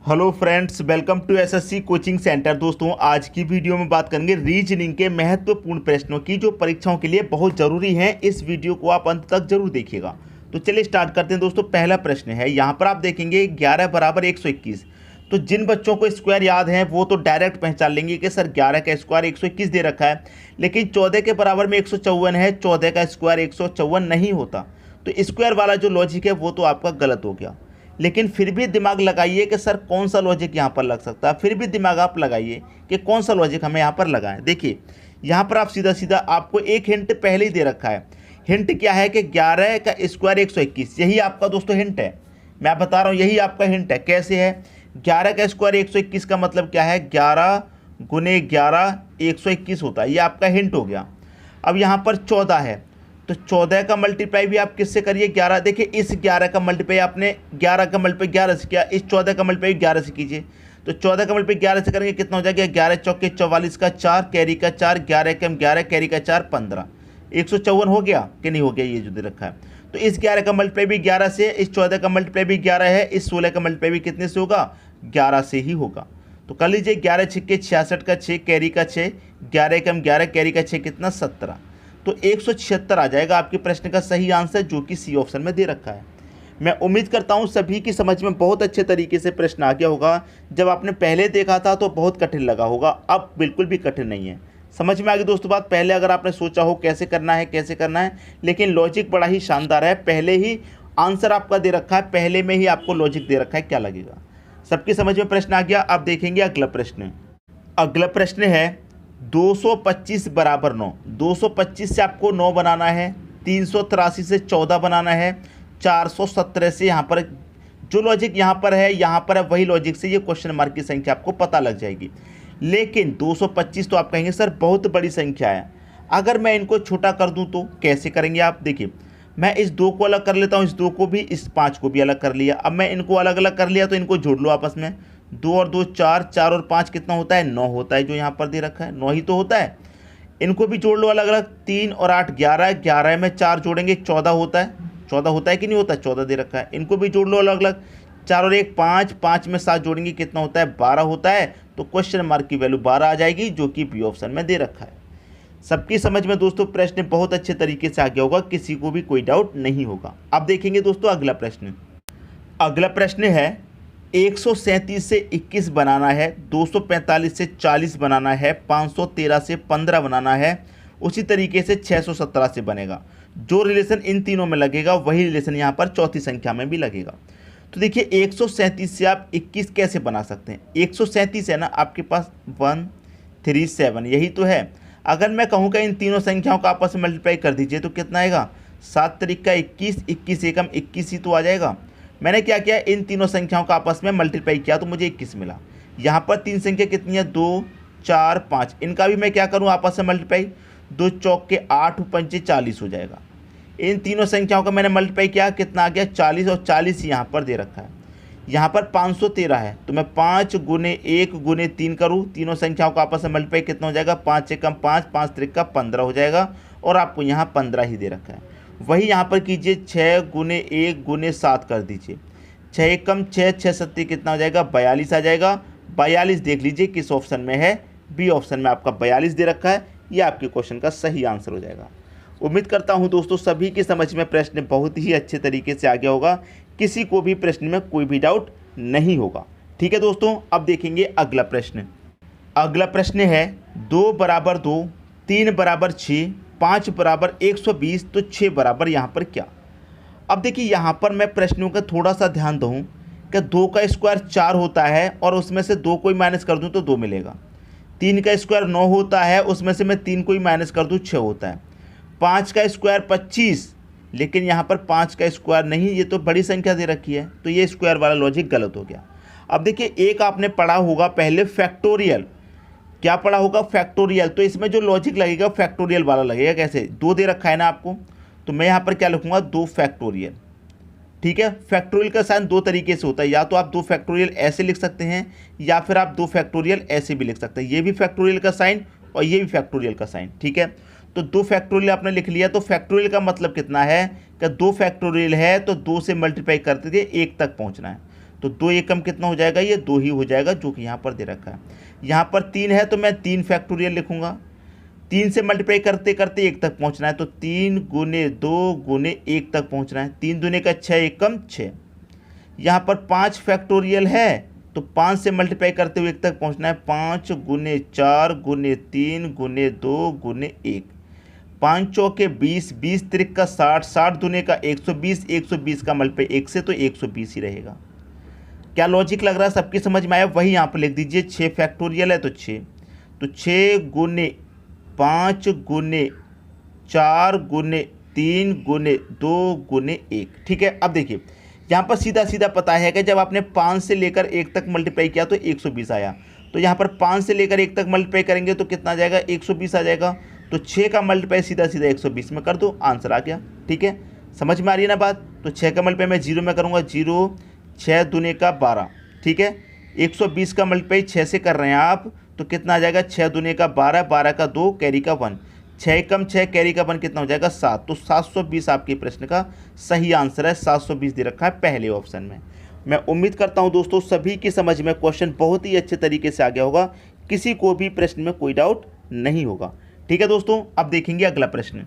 Hello friends, welcome to SSC coaching centre. दोस्तों, आज की वीडियो में बात करेंगे रीजनिंग के महत्वपूर्ण प्रश्नों की जो परीक्षाओं के लिए बहुत ज़रूरी हैं। इस वीडियो को आप अंत तक जरूर देखिएगा। तो चलिए स्टार्ट करते हैं। दोस्तों, पहला प्रश्न है, यहाँ पर आप देखेंगे 11 बराबर 121। तो जिन बच्चों को स्क्वायर याद है वो तो डायरेक्ट पहचान लेंगे कि सर 11 का स्क्वायर 121 दे रखा है, लेकिन 14 के बराबर में 154 है, 14 का स्क्वायर 154 नहीं होता। तो स्क्वायर वाला जो लॉजिक है वो तो आपका गलत हो गया। लेकिन फिर भी दिमाग लगाइए कि सर कौन सा लॉजिक यहाँ पर लग सकता है। फिर भी दिमाग आप लगाइए कि कौन सा लॉजिक हमें यहाँ पर लगाएं। देखिए, यहाँ पर आप सीधा सीधा आपको एक हिंट पहले ही दे रखा है। हिंट क्या है कि 11 का स्क्वायर 121, यही आपका दोस्तों हिंट है। मैं बता रहा हूँ, यही आपका हिंट है। कैसे है? 11 का स्क्वायर 121 का मतलब क्या है? 11 गुने 11 121 होता है। ये आपका हिंट हो गया। अब यहाँ पर 14 है, तो 14 का मल्टीप्लाई भी आप किससे करिए? 11। देखिए, इस 11 का मल्टीप्लाई आपने 11 का मल्टीप्लाई 11 से किया, इस 14 का मल्टीप्लाई 11 से कीजिए। तो 14 का मल्टीप्लाई 11 से करेंगे कितना हो जाएगा? 11 चौके 44 का 4, कैरी का 4, 11 कम 11, कैरी का 4, 15। 154 हो गया कि नहीं हो गया? ये जो दे रखा है। तो इस 11 का मल्टीप्लाई भी 11 से, इस 14 का मल्टीप्लाई भी 11 है, इस 16 का मल्टीप्लाई भी कितने से होगा? 11 से ही होगा। तो कर लीजिए, 11 छिक्के 66 का 6, कैरी का 6, 11 कम 11, कैरी का 6 कितना? 17। तो 176 आ जाएगा आपके प्रश्न का सही आंसर, जो कि सी ऑप्शन में दे रखा है। मैं उम्मीद करता हूं सभी की समझ में बहुत अच्छे तरीके से प्रश्न आ गया होगा। जब आपने पहले देखा था तो बहुत कठिन लगा होगा, अब बिल्कुल भी कठिन नहीं है। समझ में आ गई दोस्तों बात? पहले अगर आपने सोचा हो कैसे करना है कैसे करना है, लेकिन लॉजिक बड़ा ही शानदार है। पहले ही आंसर आपका दे रखा है, पहले में ही आपको लॉजिक दे रखा है। क्या लगेगा? सबकी समझ में प्रश्न आ गया। अब देखेंगे अगला प्रश्न। अगला प्रश्न है 225 बराबर 9। 225 से आपको 9 बनाना है, 383 से 14 बनाना है, 417 से यहाँ पर जो लॉजिक यहाँ पर है वही लॉजिक से ये क्वेश्चन मार्क की संख्या आपको पता लग जाएगी। लेकिन 225 तो आप कहेंगे सर बहुत बड़ी संख्या है, अगर मैं इनको छोटा कर दूं तो कैसे करेंगे आप? देखिए, मैं इस 2 को अलग कर लेता हूँ, इस 2 को भी, इस 5 को भी अलग कर लिया। अब मैं इनको अलग अलग कर लिया तो इनको जोड़ लो आपस में। 2 और 2 4, 4 और 5 कितना होता है? 9 होता है। जो यहाँ पर दे रखा है 9 ही तो होता है। इनको भी जोड़ लो अलग अलग। 3 और 8 11, 11 में 4 जोड़ेंगे 14 होता है। 14 होता है कि नहीं होता? 14 दे रखा है। इनको भी जोड़ लो अलग अलग। 4 और 1 5, 5 में 7 जोड़ेंगे कितना होता है? 12 होता है। तो क्वेश्चन मार्क की वैल्यू 12 आ जाएगी, जो कि बी ऑप्शन में दे रखा है। सबकी समझ में दोस्तों प्रश्न बहुत अच्छे तरीके से आ गया होगा, किसी को भी कोई डाउट नहीं होगा। अब देखेंगे दोस्तों अगला प्रश्न। अगला प्रश्न है 137 से 21 बनाना है, 245 से 40 बनाना है, 513 से 15 बनाना है, उसी तरीके से 617 से बनेगा। जो रिलेशन इन तीनों में लगेगा वही रिलेशन यहाँ पर चौथी संख्या में भी लगेगा। तो देखिए, 137 से आप 21 कैसे बना सकते हैं? 137 है ना आपके पास, 137 यही तो है। अगर मैं कहूँ कि इन तीनों संख्याओं का आपस में मल्टीप्लाई कर दीजिए तो कितना आएगा? 7 तरीका 21, 21 एकम 21 ही तो आ जाएगा। मैंने क्या किया? इन तीनों संख्याओं का आपस में मल्टीप्लाई किया तो मुझे 21 मिला। यहाँ पर तीन संख्या कितनी है? 2 4 5, इनका भी मैं क्या करूँ? आपस में मल्टीप्लाई। 2 चौक के 8 पंचे 40 हो जाएगा। इन तीनों संख्याओं का मैंने मल्टीप्लाई किया, कितना आ गया? 40, और 40 यहाँ पर दे रखा है। यहाँ पर 513 है, तो मैं 5 गुने 1 गुने 3 करूँ, तीनों संख्याओं का आपस में मल्टीप्लाई कितना हो जाएगा? 5 एकम 5, 5 त्रिका 15 हो जाएगा, और आपको यहाँ 15 ही दे रखा है। वही यहाँ पर कीजिए, 6 गुने 1 गुने 7 कर दीजिए। 6 एकम 6, 6 सत्ती कितना हो जाएगा? 42 आ जाएगा। 42 देख लीजिए किस ऑप्शन में है? बी ऑप्शन में आपका 42 दे रखा है। ये आपके क्वेश्चन का सही आंसर हो जाएगा। उम्मीद करता हूँ दोस्तों सभी की समझ में प्रश्न बहुत ही अच्छे तरीके से आ गया होगा, किसी को भी प्रश्न में कोई भी डाउट नहीं होगा। ठीक है दोस्तों, अब देखेंगे अगला प्रश्न। अगला प्रश्न है 2 बराबर 2, 3 बराबर 6, 5 बराबर 120, तो 6 बराबर यहाँ पर क्या? अब देखिए, यहाँ पर मैं प्रश्नों का थोड़ा सा ध्यान दूँ कि 2 का स्क्वायर 4 होता है, और उसमें से 2 को ही माइनस कर दूँ तो 2 मिलेगा। 3 का स्क्वायर 9 होता है, उसमें से मैं 3 को ही माइनस कर दूँ 6 होता है। 5 का स्क्वायर 25, लेकिन यहाँ पर 5 का स्क्वायर नहीं, ये तो बड़ी संख्या दे रखी है, तो ये स्क्वायर वाला लॉजिक गलत हो गया। अब देखिए, एक आपने पढ़ा होगा पहले फैक्टोरियल। क्या पढ़ा होगा? फैक्टोरियल। तो इसमें जो लॉजिक लगेगा फैक्टोरियल वाला लगेगा। कैसे? 2 दे रखा है ना आपको, तो मैं यहाँ पर क्या लिखूंगा? 2 फैक्टोरियल। ठीक है, फैक्टोरियल का साइन 2 तरीके से होता है, या तो आप 2 फैक्टोरियल ऐसे लिख सकते हैं, या फिर आप 2 फैक्टोरियल ऐसे भी लिख सकते हैं। ये भी फैक्टोरियल का साइन और ये भी फैक्टोरियल का साइन। ठीक है, तो 2 फैक्टोरियल आपने लिख लिया। तो फैक्टोरियल का मतलब कितना है कि 2 फैक्टोरियल है तो 2 से मल्टीप्लाई करते थे 1 तक पहुँचना है। तो 2 एकम कितना हो जाएगा, ये 2 ही हो जाएगा जो कि यहाँ पर दे रखा है। यहाँ पर 3 है तो मैं 3 फैक्टोरियल लिखूंगा। 3 से मल्टीप्लाई करते करते 1 तक पहुँचना है, तो 3 गुने 2 गुने 1 तक पहुँचना है। 3 दूने का 6 एकम 6। यहाँ पर 5 फैक्टोरियल है तो 5 से मल्टीप्लाई करते हुए 1 तक पहुँचना है। 5 गुने 4 गुने 3 गुने 2 गुने 1। 5 चौके 20, 20 त्रिक का 60, 60 दूने का 120, 120 का मल्टीप्लाई 1 से तो 120 ही रहेगा। क्या लॉजिक लग रहा है, सबकी समझ में आया? वही यहाँ पर लिख दीजिए। 6 फैक्टोरियल है तो 6, तो 6 गुने 5 गुने 4 गुने 3 गुने 2 गुने 1। ठीक है, अब देखिए यहाँ पर सीधा सीधा पता है कि जब आपने 5 से लेकर 1 तक मल्टीप्लाई किया तो 120 आया, तो यहाँ पर 5 से लेकर 1 तक मल्टीप्लाई करेंगे तो कितना आ जाएगा, 120 आ जाएगा। तो 6 का मल्टीप्लाई सीधा सीधा 120 में कर दो, आंसर आ गया। ठीक है, समझ में आ रही है ना बात? तो 6 का मल्टीप्लाई मैं 0 में करूँगा, 0, 6 दूने का 12। ठीक है, 120 का मल्टीप्लाई 6 से कर रहे हैं आप, तो कितना आ जाएगा, 6 दूने का 12, 12 का 2, कैरी का 1, 6 कम 6, कैरी का 1 कितना हो जाएगा, 7। तो 720 आपके प्रश्न का सही आंसर है। 720 दे रखा है पहले ऑप्शन में। मैं उम्मीद करता हूं दोस्तों सभी की समझ में क्वेश्चन बहुत ही अच्छे तरीके से आ गया होगा, किसी को भी प्रश्न में कोई डाउट नहीं होगा। ठीक है दोस्तों, अब देखेंगे अगला प्रश्न।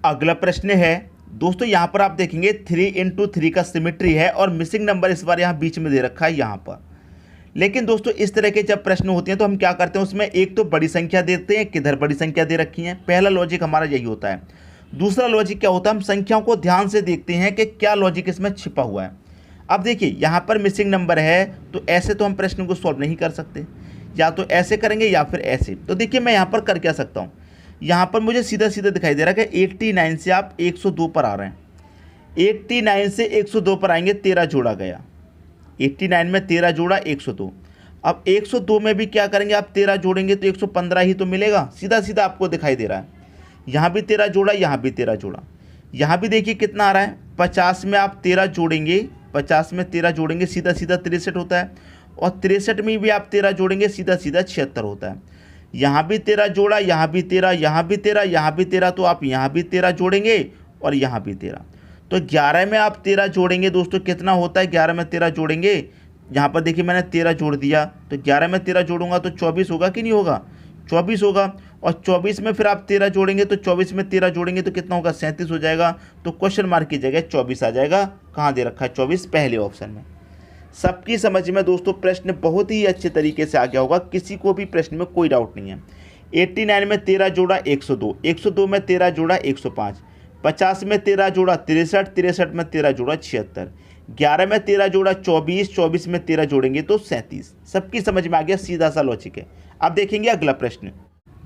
अगला प्रश्न है दोस्तों, यहाँ पर आप देखेंगे 3 × 3 का सिमेट्री है और मिसिंग नंबर इस बार यहाँ बीच में दे रखा है यहाँ पर। लेकिन दोस्तों इस तरह के जब प्रश्न होते हैं तो हम क्या करते हैं, उसमें एक तो बड़ी संख्या देते हैं, किधर बड़ी संख्या दे रखी है। पहला लॉजिक हमारा यही होता है। दूसरा लॉजिक क्या होता है, हम संख्याओं को ध्यान से देखते हैं कि क्या लॉजिक इसमें छिपा हुआ है। अब देखिए यहाँ पर मिसिंग नंबर है तो ऐसे तो हम प्रश्न को सॉल्व नहीं कर सकते, या तो ऐसे करेंगे या फिर ऐसे। तो देखिए मैं यहाँ पर कर क्या सकता हूँ, यहाँ पर मुझे सीधा सीधा दिखाई दे रहा है कि 89 से आप 102 पर आ रहे हैं। 89 से 102 पर आएंगे, 13 जोड़ा गया। 89 में 13 जोड़ा 102। अब 102 में भी क्या करेंगे, आप 13 जोड़ेंगे तो 115 ही तो मिलेगा। सीधा सीधा आपको दिखाई दे रहा है। यहाँ भी 13 जोड़ा, यहाँ भी 13 जोड़ा, यहाँ भी देखिए कितना आ रहा है। 50 में आप 13 जोड़ेंगे, 50 में 13 जोड़ेंगे सीधा सीधा 63 होता है, और 63 में भी आप 13 जोड़ेंगे सीधा सीधा 76 होता है। यहाँ भी 13 जोड़ा, यहाँ भी 13, यहाँ भी 13, यहाँ भी 13, तो आप यहाँ भी 13 जोड़ेंगे और यहाँ भी 13। तो 11 में आप 13 जोड़ेंगे दोस्तों, कितना होता है, 11 में 13 जोड़ेंगे, यहाँ पर देखिए मैंने 13 जोड़ दिया, तो 11 में 13 जोड़ूंगा तो 24 होगा कि नहीं होगा, 24 होगा। और 24 में फिर आप 13 जोड़ेंगे तो 24 में 13 जोड़ेंगे तो कितना होगा, 37 हो जाएगा। तो क्वेश्चन मार्क की जगह 24 आ जाएगा। कहाँ दे रखा है, 24 पहले ऑप्शन में। सबकी समझ में दोस्तों प्रश्न बहुत ही अच्छे तरीके से आ गया होगा, किसी को भी प्रश्न में कोई डाउट नहीं है। 89 में 13 जोड़ा 102, 102 में 13 जोड़ा 105, 50 में 13 जोड़ा 63, 63 में 13 जोड़ा 76, 11 में 13 जोड़ा 24, 24 में 13 जोड़ेंगे तो 37। सबकी समझ में आ गया, सीधा सा लॉजिक है। अब देखेंगे अगला प्रश्न।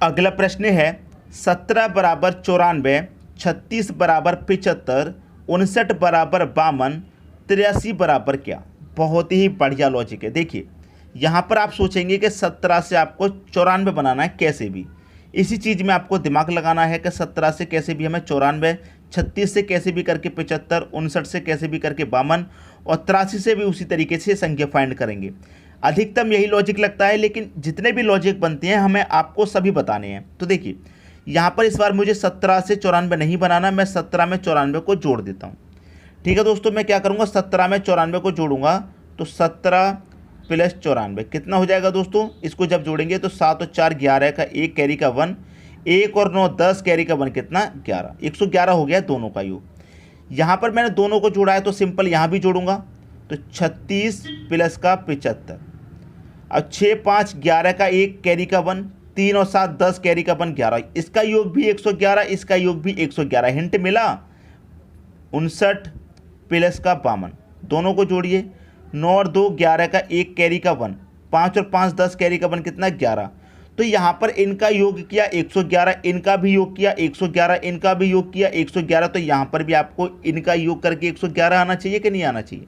अगला प्रश्न है 17 बराबर 94, 36 बराबर 75, 59 बराबर 52, 83 बराबर क्या। बहुत ही बढ़िया लॉजिक है। देखिए यहाँ पर आप सोचेंगे कि 17 से आपको 94 बनाना है, कैसे भी इसी चीज़ में आपको दिमाग लगाना है कि 17 से कैसे भी हमें 94, 36 से कैसे भी करके 75, 59 से कैसे भी करके 52 और 83 से भी उसी तरीके से संख्या फाइंड करेंगे। अधिकतम यही लॉजिक लगता है, लेकिन जितने भी लॉजिक बनते हैं हमें आपको सभी बताने हैं। तो देखिए यहाँ पर इस बार मुझे 17 से 94 नहीं बनाना, मैं 17 में 94 को जोड़ देता हूँ। ठीक है दोस्तों, मैं क्या करूँगा, 17 में 94 को जोड़ूंगा तो 17 प्लस 94 कितना हो जाएगा दोस्तों। इसको जब जोड़ेंगे तो 7 और 4 11 का 1, कैरी का 1, 1 और 9 10, कैरी का 1 कितना 11, 111 हो गया दोनों का योग। यहाँ पर मैंने दोनों को जोड़ा है तो सिंपल यहाँ भी जोड़ूंगा तो 36 प्लस का 75। अब 6 5 11 का 1, कैरी का 1, 3 और 7 10, कैरी का 1 11, इसका योग भी 111, इसका योग भी 111। हिंट मिला, 59 प्लस का 52, दोनों को जोड़िए। 9 और 2 11 का 1, कैरी का 1, 5 और 5 10, कैरी का 1 कितना 11। तो यहाँ पर इनका योग किया 111, इनका भी योग किया 111, इनका भी योग किया 111। तो यहाँ पर भी आपको इनका योग करके 111 आना चाहिए कि नहीं आना चाहिए।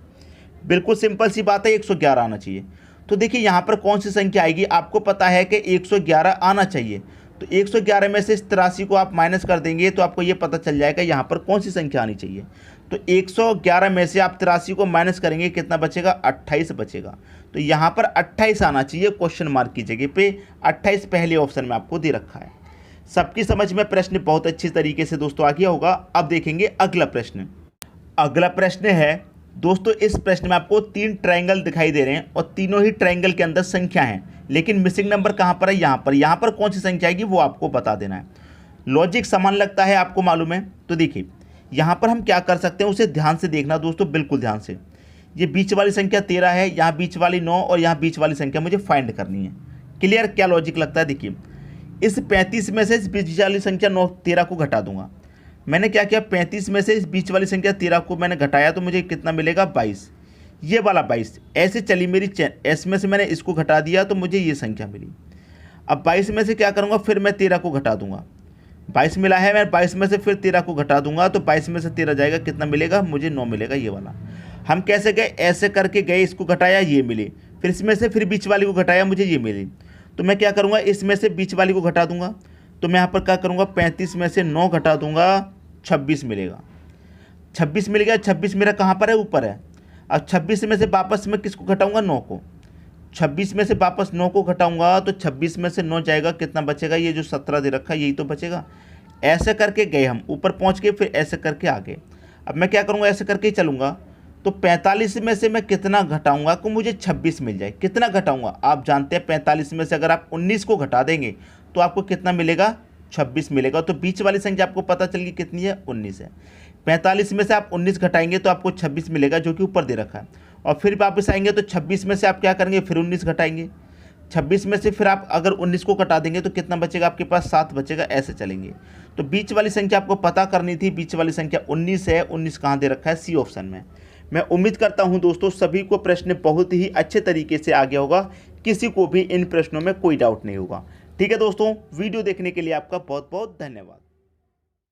बिल्कुल सिंपल सी बात है, 111 आना चाहिए। तो देखिए यहाँ पर कौन सी संख्या आएगी, आपको पता है कि 111 आना चाहिए। तो 111 में से इस 83 को आप माइनस कर देंगे तो आपको ये पता चल जाएगा यहाँ पर कौन सी संख्या आनी चाहिए। तो 111 में से आप 83 को माइनस करेंगे, कितना बचेगा 28 बचेगा। तो यहाँ पर 28 आना चाहिए क्वेश्चन मार्क की जगह पे। 28 पहले ऑप्शन में आपको दे रखा है। सबकी समझ में प्रश्न बहुत अच्छी तरीके से दोस्तों आ गया होगा। अब देखेंगे अगला प्रश्न। अगला प्रश्न है दोस्तों इस प्रश्न में आपको 3 ट्रायंगल दिखाई दे रहे हैं और तीनों ही ट्रायंगल के अंदर संख्या है, लेकिन मिसिंग नंबर कहाँ पर है? यहाँ पर कौन सी संख्या आएगी वो आपको बता देना है। लॉजिक समान लगता है, आपको मालूम है। तो देखिए यहाँ पर हम क्या कर सकते हैं, उसे ध्यान से देखना दोस्तों, बिल्कुल ध्यान से। ये बीच वाली संख्या 13 है, यहाँ बीच वाली 9 और यहाँ बीच वाली संख्या मुझे फाइंड करनी है। क्लियर? क्या लॉजिक लगता है? देखिए इस 35 में से इस बीच वाली संख्या 13 को घटा दूंगा। मैंने क्या किया, 35 में से इस बीच वाली संख्या 13 को मैंने घटाया तो मुझे कितना मिलेगा? 22। ये वाला 22 ऐसे चली मेरी चैन, इसमें से मैंने इसको घटा दिया तो मुझे ये संख्या मिली। अब 22 में से क्या करूँगा, फिर मैं 13 को घटा दूंगा। 22 मिला है, मैं 22 में से फिर 13 को घटा दूंगा तो 22 में से 13 जाएगा, कितना मिलेगा? मुझे 9 मिलेगा। ये वाला हम कैसे गए, ऐसे करके गए, इसको घटाया ये मिली, फिर इसमें से फिर बीच वाली को घटाया मुझे ये मिली। तो मैं क्या करूँगा, इसमें से बीच वाली को घटा दूंगा। तो मैं यहाँ पर क्या करूँगा, 35 में से 9 घटा दूंगा, 26 मिलेगा। 26 मिल गया। 26 मेरा कहाँ पर है? ऊपर है। अब 26 में से वापस मैं किसको घटाऊंगा? 9 को। 26 में से वापस 9 को घटाऊंगा तो 26 में से 9 जाएगा, कितना बचेगा? ये जो 17 दे रखा है यही तो बचेगा। ऐसे करके गए हम, ऊपर पहुंच गए, फिर ऐसे करके आ गए। अब मैं क्या करूंगा, ऐसे करके ही चलूंगा। तो 45 में से मैं कितना घटाऊंगा को मुझे 26 मिल जाए? कितना घटाऊंगा? आप जानते हैं 45 में से अगर आप 19 को घटा देंगे तो आपको कितना मिलेगा? 26 मिलेगा। तो बीच वाली संख्या आपको पता चल गई कितनी है? 19 है। 45 में से आप 19 घटाएंगे तो आपको 26 मिलेगा, जो कि ऊपर दे रखा है। और फिर वापस आएंगे तो 26 में से आप क्या करेंगे, फिर 19 घटाएंगे। 26 में से फिर आप अगर 19 को घटा देंगे तो कितना बचेगा आपके पास? 7 बचेगा। ऐसे चलेंगे। तो बीच वाली संख्या आपको पता करनी थी, बीच वाली संख्या 19 है। 19 कहाँ दे रखा है? सी ऑप्शन में। मैं उम्मीद करता हूं दोस्तों सभी को प्रश्न बहुत ही अच्छे तरीके से आ गया होगा, किसी को भी इन प्रश्नों में कोई डाउट नहीं होगा। ठीक है दोस्तों, वीडियो देखने के लिए आपका बहुत बहुत धन्यवाद।